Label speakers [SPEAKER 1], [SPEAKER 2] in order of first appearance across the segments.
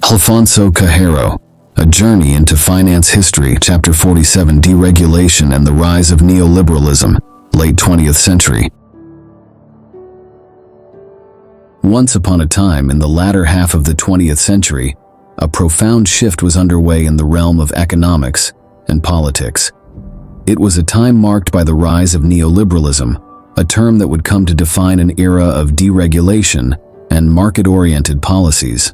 [SPEAKER 1] Alfonso Cahero, A Journey into Finance History, Chapter 47, Deregulation and the Rise of Neoliberalism, Late 20th Century. Once upon a time in the latter half of the 20th century, a profound shift was underway in the realm of economics and politics. It was a time marked by the rise of neoliberalism, a term that would come to define an era of deregulation and market-oriented policies.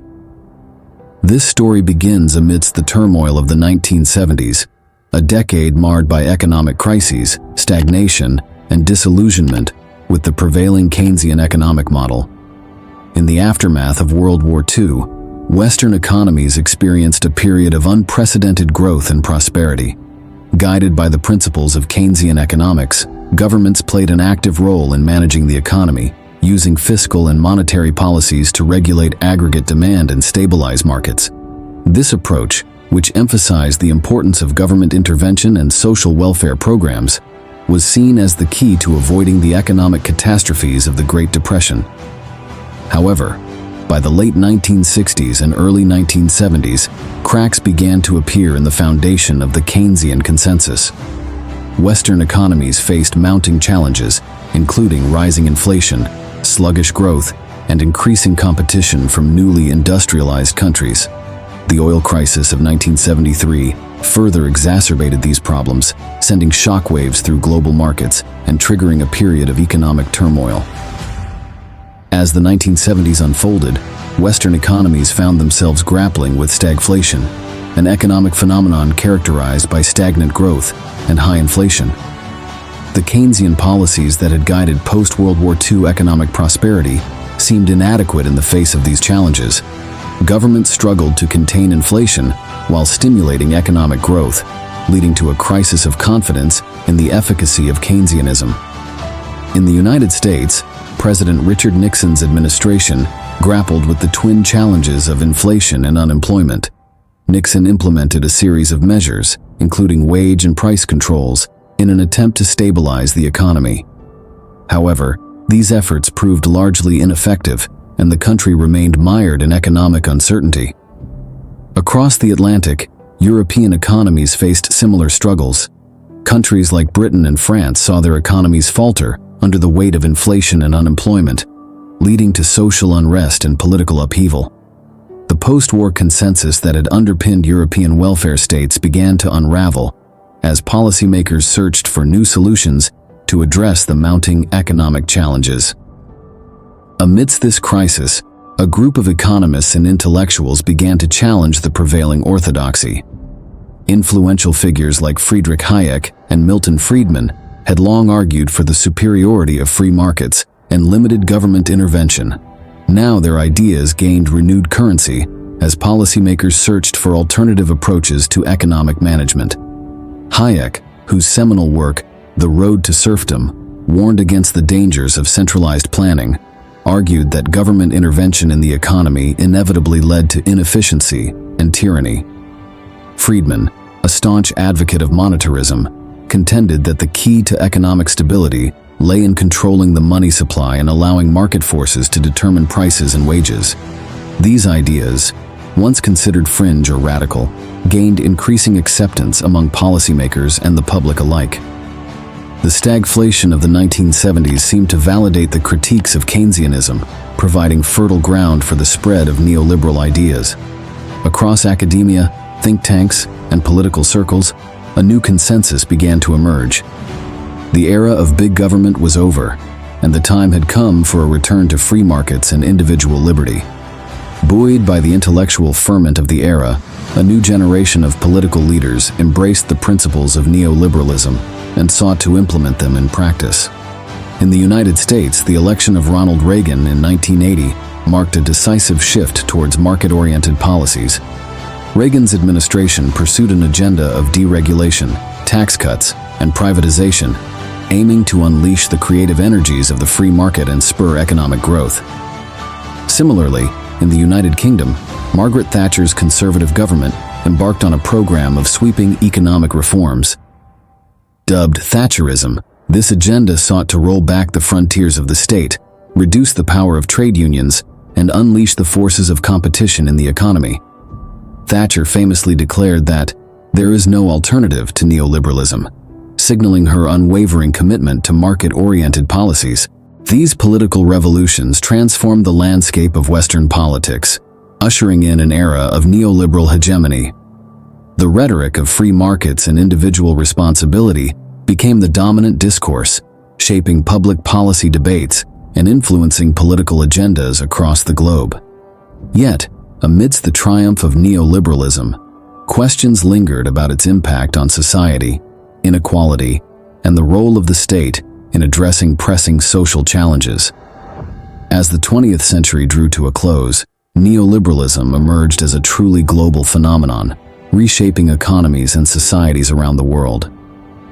[SPEAKER 1] This story begins amidst the turmoil of the 1970s, a decade marred by economic crises, stagnation, and disillusionment with the prevailing Keynesian economic model. In the aftermath of World War II, Western economies experienced a period of unprecedented growth and prosperity. Guided by the principles of Keynesian economics, governments played an active role in managing the economy, using fiscal and monetary policies to regulate aggregate demand and stabilize markets. This approach, which emphasized the importance of government intervention and social welfare programs, was seen as the key to avoiding the economic catastrophes of the Great Depression. However, by the late 1960s and early 1970s, cracks began to appear in the foundation of the Keynesian consensus. Western economies faced mounting challenges, including rising inflation, sluggish growth, and increasing competition from newly industrialized countries. The oil crisis of 1973 further exacerbated these problems, sending shockwaves through global markets and triggering a period of economic turmoil. As the 1970s unfolded, Western economies found themselves grappling with stagflation, an economic phenomenon characterized by stagnant growth and high inflation. The Keynesian policies that had guided post-World War II economic prosperity seemed inadequate in the face of these challenges. Governments struggled to contain inflation while stimulating economic growth, leading to a crisis of confidence in the efficacy of Keynesianism. In the United States, President Richard Nixon's administration grappled with the twin challenges of inflation and unemployment. Nixon implemented a series of measures, including wage and price controls, in an attempt to stabilize the economy. However, these efforts proved largely ineffective, and the country remained mired in economic uncertainty. Across the Atlantic, European economies faced similar struggles. Countries like Britain and France saw their economies falter under the weight of inflation and unemployment, leading to social unrest and political upheaval. The post-war consensus that had underpinned European welfare states began to unravel as policymakers searched for new solutions to address the mounting economic challenges. Amidst this crisis, a group of economists and intellectuals began to challenge the prevailing orthodoxy. Influential figures like Friedrich Hayek and Milton Friedman had long argued for the superiority of free markets and limited government intervention. Now their ideas gained renewed currency as policymakers searched for alternative approaches to economic management. Hayek, whose seminal work, The Road to Serfdom, warned against the dangers of centralized planning, argued that government intervention in the economy inevitably led to inefficiency and tyranny. Friedman, a staunch advocate of monetarism, contended that the key to economic stability lay in controlling the money supply and allowing market forces to determine prices and wages. These ideas, once considered fringe or radical, gained increasing acceptance among policymakers and the public alike. The stagflation of the 1970s seemed to validate the critiques of Keynesianism, providing fertile ground for the spread of neoliberal ideas. Across academia, think tanks, and political circles, a new consensus began to emerge. The era of big government was over, and the time had come for a return to free markets and individual liberty. Buoyed by the intellectual ferment of the era, a new generation of political leaders embraced the principles of neoliberalism and sought to implement them in practice. In the United States, the election of Ronald Reagan in 1980 marked a decisive shift towards market-oriented policies. Reagan's administration pursued an agenda of deregulation, tax cuts, and privatization, aiming to unleash the creative energies of the free market and spur economic growth. Similarly, in the United Kingdom, Margaret Thatcher's Conservative government embarked on a program of sweeping economic reforms. Dubbed Thatcherism, this agenda sought to roll back the frontiers of the state, reduce the power of trade unions, and unleash the forces of competition in the economy. Thatcher famously declared that there is no alternative to neoliberalism, signaling her unwavering commitment to market-oriented policies. These political revolutions transformed the landscape of Western politics, ushering in an era of neoliberal hegemony. The rhetoric of free markets and individual responsibility became the dominant discourse, shaping public policy debates and influencing political agendas across the globe. Yet, amidst the triumph of neoliberalism, questions lingered about its impact on society, inequality, and the role of the state in addressing pressing social challenges. As the 20th century drew to a close, neoliberalism emerged as a truly global phenomenon, reshaping economies and societies around the world.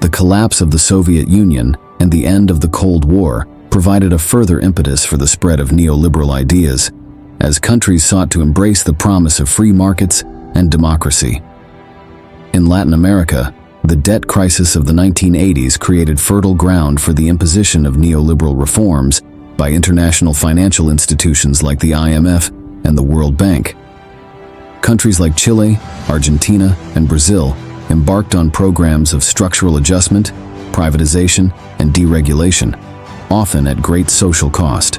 [SPEAKER 1] The collapse of the Soviet Union and the end of the Cold War provided a further impetus for the spread of neoliberal ideas, as countries sought to embrace the promise of free markets and democracy. In Latin America, the debt crisis of the 1980s created fertile ground for the imposition of neoliberal reforms by international financial institutions like the IMF and the World Bank. Countries like Chile, Argentina, and Brazil embarked on programs of structural adjustment, privatization, and deregulation, often at great social cost.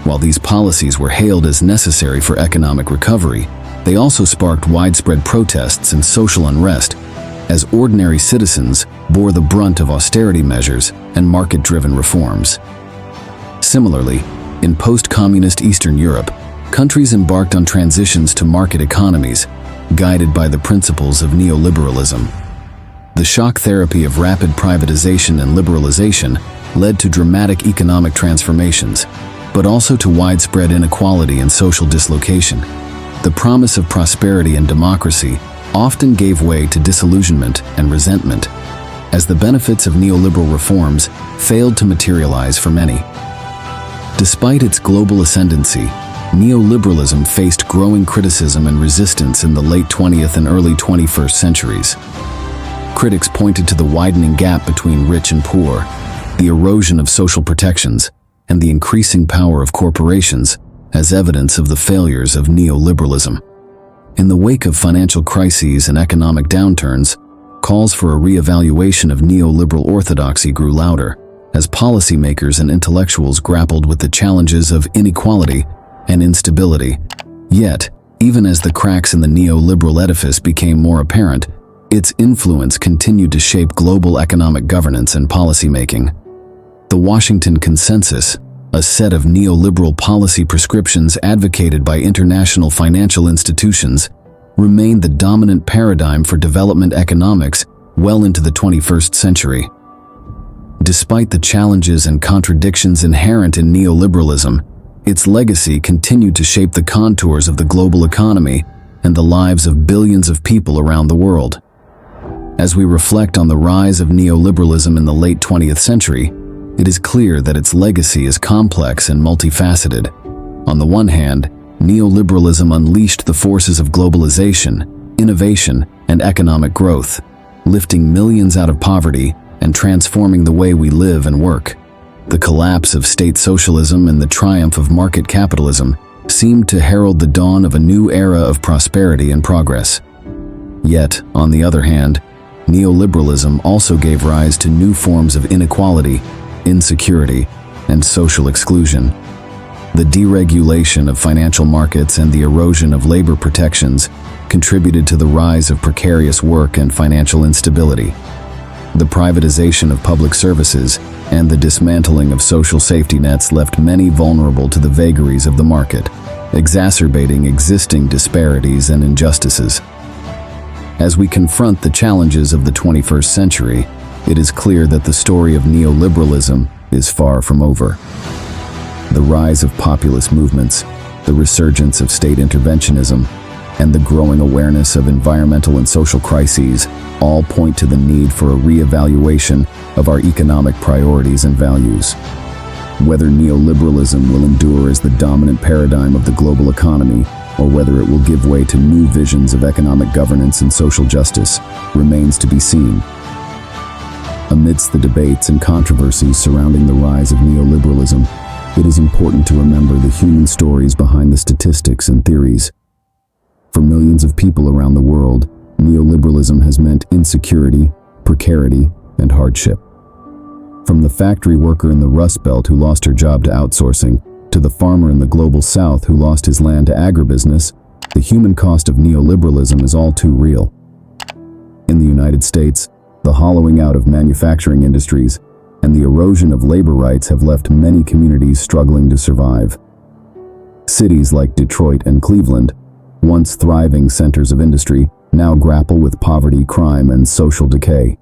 [SPEAKER 1] While these policies were hailed as necessary for economic recovery, they also sparked widespread protests and social unrest, as ordinary citizens bore the brunt of austerity measures and market-driven reforms. Similarly, in post-communist Eastern Europe, countries embarked on transitions to market economies, guided by the principles of neoliberalism. The shock therapy of rapid privatization and liberalization led to dramatic economic transformations, but also to widespread inequality and social dislocation. The promise of prosperity and democracy often gave way to disillusionment and resentment, as the benefits of neoliberal reforms failed to materialize for many. Despite its global ascendancy, neoliberalism faced growing criticism and resistance in the late 20th and early 21st centuries. Critics pointed to the widening gap between rich and poor, the erosion of social protections, and the increasing power of corporations as evidence of the failures of neoliberalism. In the wake of financial crises and economic downturns, calls for a re-evaluation of neoliberal orthodoxy grew louder, as policymakers and intellectuals grappled with the challenges of inequality and instability. Yet, even as the cracks in the neoliberal edifice became more apparent, its influence continued to shape global economic governance and policymaking. The Washington Consensus, a set of neoliberal policy prescriptions advocated by international financial institutions, remained the dominant paradigm for development economics well into the 21st century. Despite the challenges and contradictions inherent in neoliberalism, its legacy continued to shape the contours of the global economy and the lives of billions of people around the world. As we reflect on the rise of neoliberalism in the late 20th century, it is clear that its legacy is complex and multifaceted. On the one hand, neoliberalism unleashed the forces of globalization, innovation, and economic growth, lifting millions out of poverty and transforming the way we live and work. The collapse of state socialism and the triumph of market capitalism seemed to herald the dawn of a new era of prosperity and progress. Yet, on the other hand, neoliberalism also gave rise to new forms of inequality, insecurity, and social exclusion. The deregulation of financial markets and the erosion of labor protections contributed to the rise of precarious work and financial instability. The privatization of public services and the dismantling of social safety nets left many vulnerable to the vagaries of the market, exacerbating existing disparities and injustices. As we confront the challenges of the 21st century, it is clear that the story of neoliberalism is far from over. The rise of populist movements, the resurgence of state interventionism, and the growing awareness of environmental and social crises all point to the need for a re-evaluation of our economic priorities and values. Whether neoliberalism will endure as the dominant paradigm of the global economy, or whether it will give way to new visions of economic governance and social justice, remains to be seen. Amidst the debates and controversies surrounding the rise of neoliberalism, it is important to remember the human stories behind the statistics and theories. For millions of people around the world, neoliberalism has meant insecurity, precarity, and hardship. From the factory worker in the Rust Belt who lost her job to outsourcing, to the farmer in the global South who lost his land to agribusiness, the human cost of neoliberalism is all too real. In the United States, the hollowing out of manufacturing industries and the erosion of labor rights have left many communities struggling to survive. Cities like Detroit and Cleveland, once thriving centers of industry, now grapple with poverty, crime, and social decay.